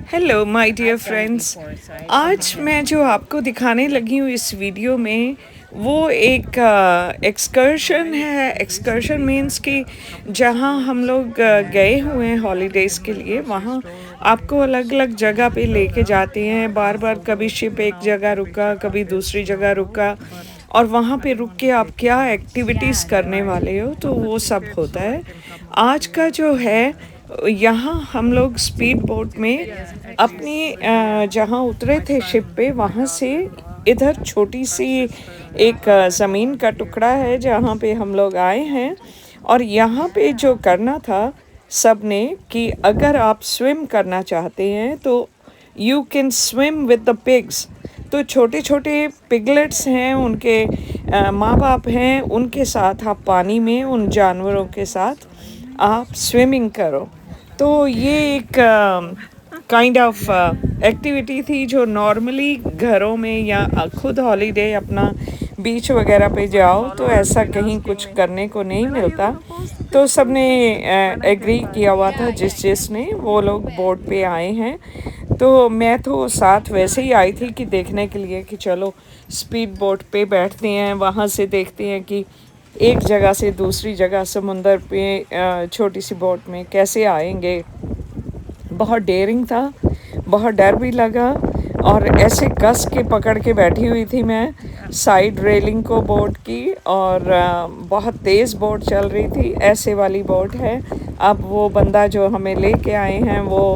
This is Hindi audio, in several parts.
Hello my dear friends. आज मैं जो आपको दिखाने लगी हूँ इस वीडियो में वो एक एक्सकर्शन है। एक्सकर्शन मीन्स कि जहाँ हम लोग गए हुए हैं हॉलीडेज़ के लिए, वहाँ आपको अलग अलग जगह पे लेके जाते हैं। बार बार कभी शिप एक जगह रुका, कभी दूसरी जगह रुका, और वहाँ पे रुक के आप क्या एक्टिविटीज़ करने वाले हो, तो वो सब होता है। आज का जो है, यहाँ हम लोग स्पीड बोट में अपनी जहाँ उतरे थे शिप पे, वहाँ से इधर छोटी सी एक ज़मीन का टुकड़ा है जहाँ पे हम लोग आए हैं। और यहाँ पे जो करना था सब ने, कि अगर आप स्विम करना चाहते हैं तो you can swim with the pigs. तो छोटे छोटे पिगलेट्स हैं, उनके माँ बाप हैं, उनके साथ आप पानी में उन जानवरों के साथ आप स्विमिंग करो। तो ये एक काइंड ऑफ एक्टिविटी थी जो नॉर्मली घरों में या खुद हॉलीडे अपना बीच वगैरह पे जाओ तो ऐसा कहीं कुछ करने को नहीं मिलता। तो सबने एग्री किया हुआ था, जिसने वो लोग बोट पे आए हैं। तो मैं तो साथ वैसे ही आई थी कि देखने के लिए कि चलो स्पीड बोट पे बैठते हैं, वहाँ से देखते हैं कि एक जगह से दूसरी जगह समुंदर पे छोटी सी बोट में कैसे आएंगे। बहुत डेयरिंग था, बहुत डर भी लगा, और ऐसे कस के पकड़ के बैठी हुई थी मैं साइड रेलिंग को बोट की, और बहुत तेज़ बोट चल रही थी। ऐसे वाली बोट है। अब वो बंदा जो हमें लेके आए हैं वो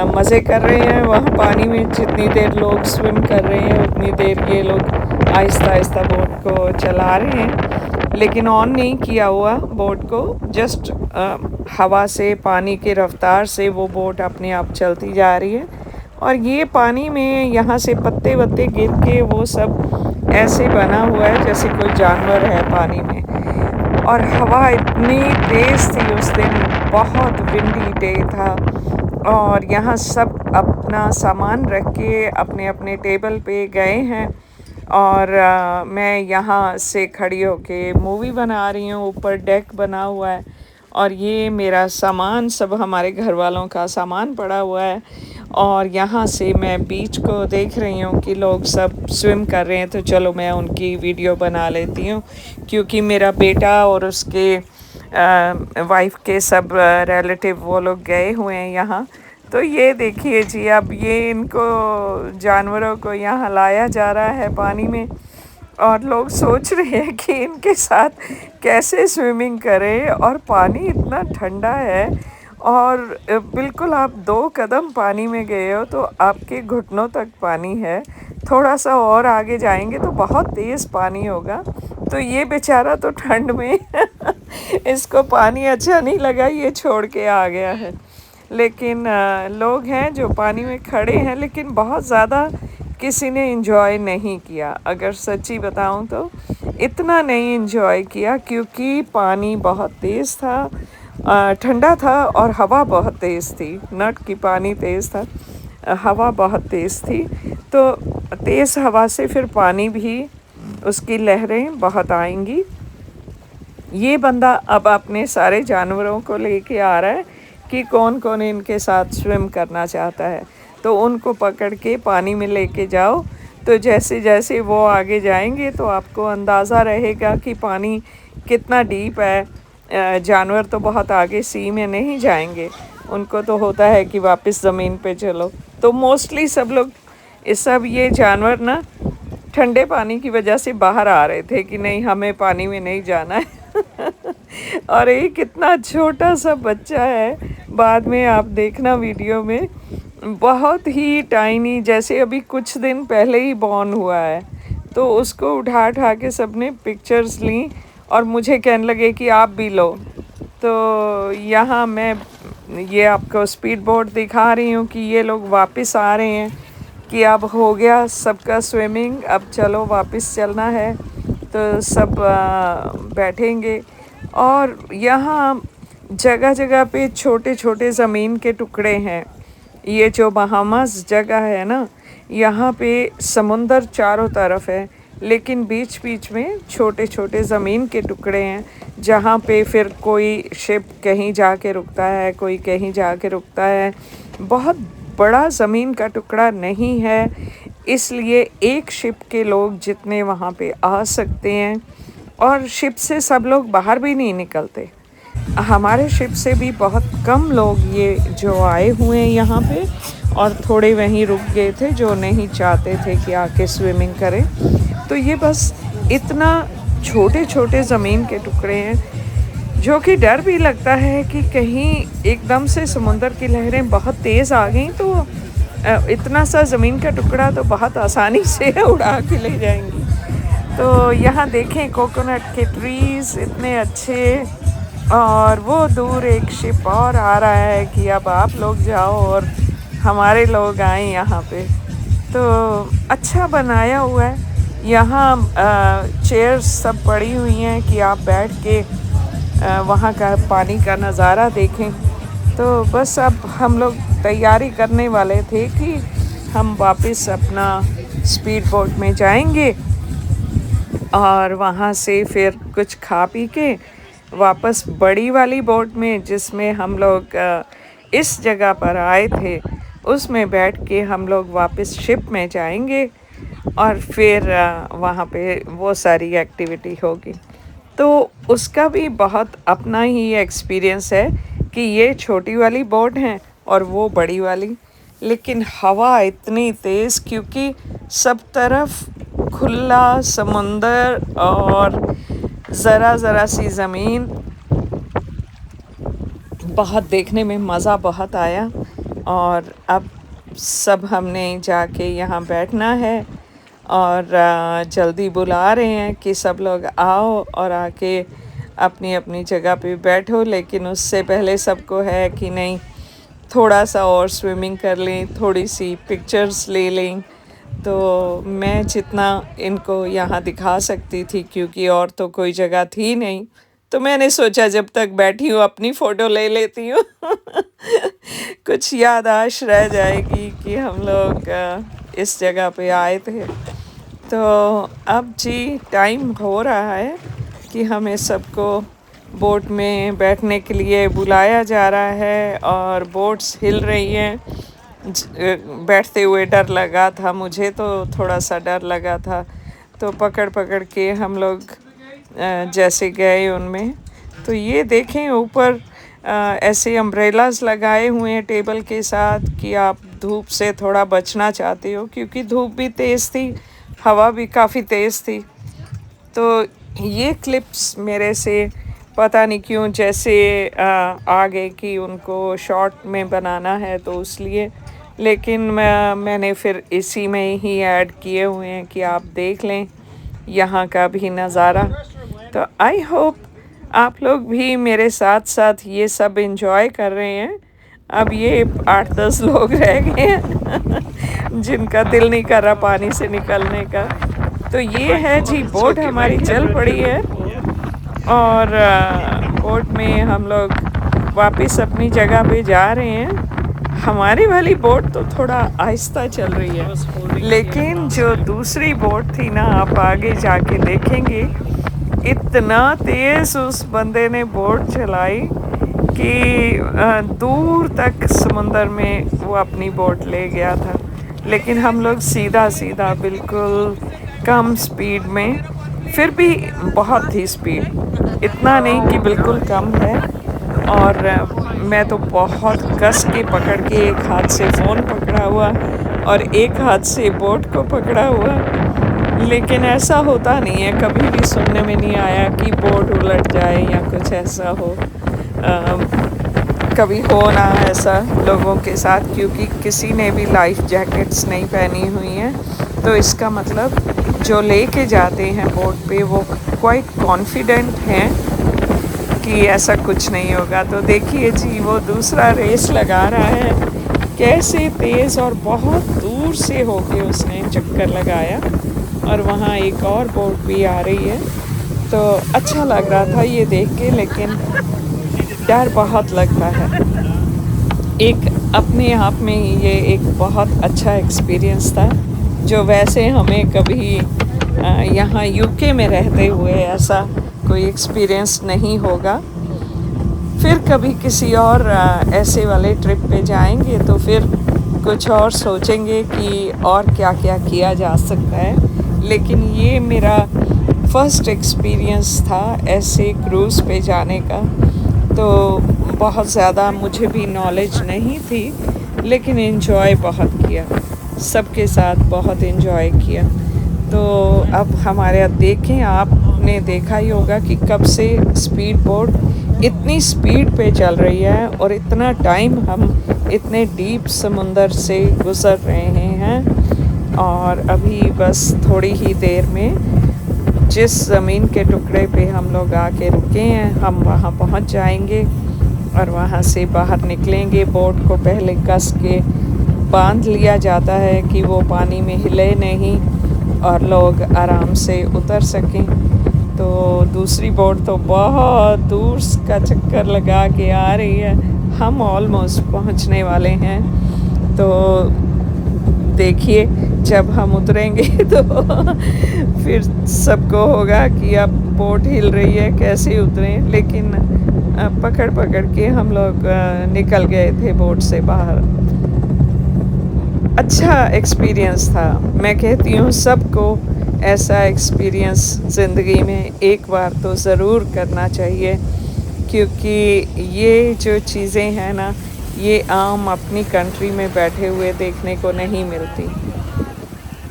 मज़े कर रहे हैं वहाँ पानी में। जितनी देर लोग स्विम कर रहे हैं उतनी देर ये लोग आहिस्ता आहिस्ता बोट को चला रहे हैं, लेकिन ऑन नहीं किया हुआ बोट को। जस्ट हवा से, पानी की रफ्तार से वो बोट अपने आप चलती जा रही है। और ये पानी में यहाँ से पत्ते वत्ते गिर के वो सब ऐसे बना हुआ है जैसे कोई जानवर है पानी में। और हवा इतनी तेज़ थी उस दिन, बहुत विंडी डे था। और यहाँ सब अपना सामान रख के अपने अपने टेबल पे गए हैं, और मैं यहाँ से खड़ी होके मूवी बना रही हूँ। ऊपर डेक बना हुआ है और ये मेरा सामान, सब हमारे घर वालों का सामान पड़ा हुआ है। और यहाँ से मैं बीच को देख रही हूँ कि लोग सब स्विम कर रहे हैं, तो चलो मैं उनकी वीडियो बना लेती हूँ। क्योंकि मेरा बेटा और उसके वाइफ के सब रिलेटिव वो लोग गए हुए हैं यहाँ। तो ये देखिए जी, अब ये इनको जानवरों को यहाँ लाया जा रहा है पानी में, और लोग सोच रहे हैं कि इनके साथ कैसे स्विमिंग करें। और पानी इतना ठंडा है, और बिल्कुल आप 2 कदम पानी में गए हो तो आपके घुटनों तक पानी है। थोड़ा सा और आगे जाएंगे तो बहुत तेज़ पानी होगा। तो ये बेचारा तो ठंड में इसको पानी अच्छा नहीं लगा, ये छोड़ के आ गया है। लेकिन लोग हैं जो पानी में खड़े हैं, लेकिन बहुत ज़्यादा किसी ने एंजॉय नहीं किया। अगर सच्ची बताऊं तो इतना नहीं एंजॉय किया, क्योंकि पानी बहुत तेज़ था, ठंडा था, और हवा बहुत तेज़ थी। नट की पानी तेज़ था, हवा बहुत तेज़ थी। तो तेज़ हवा से फिर पानी भी, उसकी लहरें बहुत आएंगी। ये बंदा अब अपने सारे जानवरों को लेके आ रहा है कि कौन कौन इनके साथ स्विम करना चाहता है। तो उनको पकड़ के पानी में लेके जाओ। तो जैसे जैसे वो आगे जाएंगे तो आपको अंदाज़ा रहेगा कि पानी कितना डीप है। जानवर तो बहुत आगे सी में नहीं जाएंगे, उनको तो होता है कि वापस ज़मीन पे चलो। तो मोस्टली सब लोग, ये जानवर ना ठंडे पानी की वजह से बाहर आ रहे थे कि नहीं, हमें पानी में नहीं जाना है। और ये कितना छोटा सा बच्चा है, बाद में आप देखना वीडियो में, बहुत ही टाइनी, जैसे अभी कुछ दिन पहले ही बॉर्न हुआ है। तो उसको उठा उठा के सबने पिक्चर्स ली और मुझे कहने लगे कि आप भी लो। तो यहाँ मैं ये आपको स्पीड बोट दिखा रही हूँ कि ये लोग वापस आ रहे हैं, कि अब हो गया सबका स्विमिंग, अब चलो वापस चलना है। तो सब बैठेंगे। और यहाँ जगह जगह पे छोटे छोटे ज़मीन के टुकड़े हैं। ये जो बहामास जगह है ना, यहाँ पे समुंदर चारों तरफ है, लेकिन बीच बीच में छोटे छोटे ज़मीन के टुकड़े हैं, जहाँ पे फिर कोई शिप कहीं जाके रुकता है, कोई कहीं जाके रुकता है। बहुत बड़ा ज़मीन का टुकड़ा नहीं है, इसलिए एक शिप के लोग जितने वहाँ पे आ सकते हैं, और शिप से सब लोग बाहर भी नहीं निकलते। हमारे शिप से भी बहुत कम लोग ये जो आए हुए हैं यहाँ पे, और थोड़े वहीं रुक गए थे जो नहीं चाहते थे कि आके स्विमिंग करें। तो ये बस इतना छोटे छोटे ज़मीन के टुकड़े हैं, जो कि डर भी लगता है कि कहीं एकदम से समुंदर की लहरें बहुत तेज़ आ गई तो इतना सा ज़मीन का टुकड़ा तो बहुत आसानी से उड़ा के ले जाएंगी। तो यहाँ देखें कोकोनट के ट्रीज़ इतने अच्छे, और वो दूर एक शिप और आ रहा है कि अब आप लोग जाओ और हमारे लोग आए यहाँ पे। तो अच्छा बनाया हुआ है। यहाँ चेयर्स सब पड़ी हुई हैं कि आप बैठ के वहाँ का पानी का नज़ारा देखें। तो बस अब हम लोग तैयारी करने वाले थे कि हम वापस अपना स्पीड बोट में जाएंगे और वहाँ से फिर कुछ खा पी के वापस बड़ी वाली बोट में, जिसमें हम लोग इस जगह पर आए थे, उसमें बैठ के हम लोग वापस शिप में जाएंगे और फिर वहाँ पे वो सारी एक्टिविटी होगी। तो उसका भी बहुत अपना ही एक्सपीरियंस है कि ये छोटी वाली बोट है और वो बड़ी वाली, लेकिन हवा इतनी तेज़ क्योंकि सब तरफ खुला समुंदर और ज़रा सी ज़मीन, बहुत देखने में मज़ा बहुत आया। और अब सब हमने जाके यहाँ बैठना है और जल्दी बुला रहे हैं कि सब लोग आओ और आके अपनी अपनी जगह पे बैठो, लेकिन उससे पहले सबको है कि नहीं थोड़ा सा और स्विमिंग कर लें, थोड़ी सी पिक्चर्स ले लें। तो मैं जितना इनको यहाँ दिखा सकती थी, क्योंकि और तो कोई जगह थी नहीं, तो मैंने सोचा जब तक बैठी हूँ अपनी फ़ोटो ले लेती हूँ कुछ याददाश्त रह जाएगी कि हम लोग इस जगह पे आए थे। तो अब जी टाइम हो रहा है कि हमें सबको बोट में बैठने के लिए बुलाया जा रहा है और बोट्स हिल रही हैं। बैठते हुए डर लगा था, मुझे तो थोड़ा सा डर लगा था, तो पकड़ पकड़ के हम लोग जैसे गए उनमें। तो ये देखें ऊपर ऐसे अम्ब्रेलास लगाए हुए हैं टेबल के साथ कि आप धूप से थोड़ा बचना चाहते हो, क्योंकि धूप भी तेज़ थी, हवा भी काफ़ी तेज़ थी। तो ये क्लिप्स मेरे से पता नहीं क्यों जैसे आ गए कि उनको शॉर्ट में बनाना है, तो इसलिए, लेकिन मैंने फिर इसी में ही ऐड किए हुए हैं कि आप देख लें यहाँ का भी नज़ारा। तो आई होप आप लोग भी मेरे साथ साथ ये सब एंजॉय कर रहे हैं। अब ये 8-10 लोग रह गए हैं जिनका दिल नहीं कर रहा पानी से निकलने का। तो ये है जी बोट हमारी चल पड़ी है और बोट में हम लोग वापस अपनी जगह पे जा रहे हैं। हमारी वाली बोट तो थोड़ा आहिस्ता चल रही है, लेकिन जो दूसरी बोट थी ना, आप आगे जाके देखेंगे इतना तेज़ उस बंदे ने बोट चलाई कि दूर तक समुंदर में वो अपनी बोट ले गया था। लेकिन हम लोग सीधा सीधा बिल्कुल कम स्पीड में, फिर भी बहुत थी स्पीड, इतना नहीं कि बिल्कुल कम है। और मैं तो बहुत कस के पकड़ के एक हाथ से फ़ोन पकड़ा हुआ और एक हाथ से बोट को पकड़ा हुआ, लेकिन ऐसा होता नहीं है, कभी भी सुनने में नहीं आया कि बोट उलट जाए या कुछ ऐसा हो। कभी हो ना ऐसा लोगों के साथ, क्योंकि किसी ने भी लाइफ जैकेट्स नहीं पहनी हुई हैं। तो इसका मतलब जो लेके जाते हैं बोट पे वो क्वाइट कॉन्फिडेंट हैं कि ऐसा कुछ नहीं होगा। तो देखिए जी वो दूसरा रेस लगा रहा है, कैसे तेज़ और बहुत दूर से होके उसने चक्कर लगाया, और वहाँ एक और बोट भी आ रही है। तो अच्छा लग रहा था ये देख के, लेकिन डर बहुत लगता है। एक अपने आप में ये एक बहुत अच्छा एक्सपीरियंस था, जो वैसे हमें कभी यहाँ यूके में रहते हुए ऐसा कोई एक्सपीरियंस नहीं होगा। फिर कभी किसी और ऐसे वाले ट्रिप पे जाएंगे तो फिर कुछ और सोचेंगे कि और क्या क्या किया जा सकता है, लेकिन ये मेरा फर्स्ट एक्सपीरियंस था ऐसे क्रूज़ पे जाने का। तो बहुत ज़्यादा मुझे भी नॉलेज नहीं थी, लेकिन एंजॉय बहुत किया, सबके साथ बहुत एंजॉय किया। तो अब हमारे यहाँ देखें, आपने देखा ही होगा कि कब से स्पीड बोट इतनी स्पीड पे चल रही है और इतना टाइम हम इतने डीप समुंदर से गुज़र रहे हैं। और अभी बस थोड़ी ही देर में जिस ज़मीन के टुकड़े पे हम लोग आके रुके हैं, हम वहाँ पहुँच जाएंगे और वहाँ से बाहर निकलेंगे। बोट को पहले कस के बांध लिया जाता है कि वो पानी में हिले नहीं और लोग आराम से उतर सकें। तो दूसरी बोट तो बहुत दूर का चक्कर लगा के आ रही है, हम ऑलमोस्ट पहुँचने वाले हैं। तो देखिए, जब हम उतरेंगे तो फिर सबको होगा कि अब बोट हिल रही है, कैसे उतरें। लेकिन पकड़ पकड़ के हम लोग निकल गए थे बोट से बाहर। अच्छा एक्सपीरियंस था। मैं कहती हूँ सबको ऐसा एक्सपीरियंस ज़िंदगी में एक बार तो ज़रूर करना चाहिए, क्योंकि ये जो चीज़ें हैं ना, ये आम अपनी कंट्री में बैठे हुए देखने को नहीं मिलती।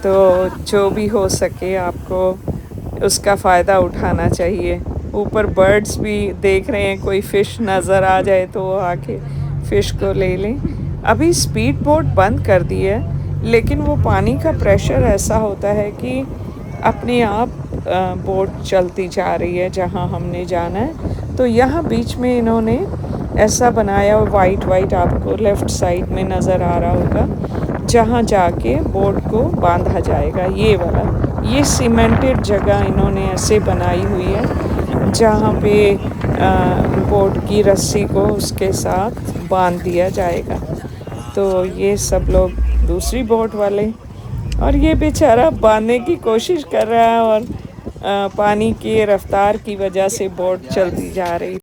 तो जो भी हो सके आपको उसका फ़ायदा उठाना चाहिए। ऊपर बर्ड्स भी देख रहे हैं, कोई फ़िश नज़र आ जाए तो वो आके फ़िश को ले लें। अभी स्पीड बोट बंद कर दी है, लेकिन वो पानी का प्रेशर ऐसा होता है कि अपने आप बोट चलती जा रही है जहाँ हमने जाना है। तो यहाँ बीच में इन्होंने ऐसा बनाया, वाइट आपको लेफ़्ट साइड में नज़र आ रहा होगा, जहाँ जाके बोट को बांधा जाएगा। ये वाला, ये सीमेंटेड जगह इन्होंने ऐसे बनाई हुई है जहाँ पे बोट की रस्सी को उसके साथ बांध दिया जाएगा। तो ये सब लोग दूसरी बोट वाले, और ये बेचारा बांधने की कोशिश कर रहा है और पानी की रफ्तार की वजह से बोट चलती जा रही।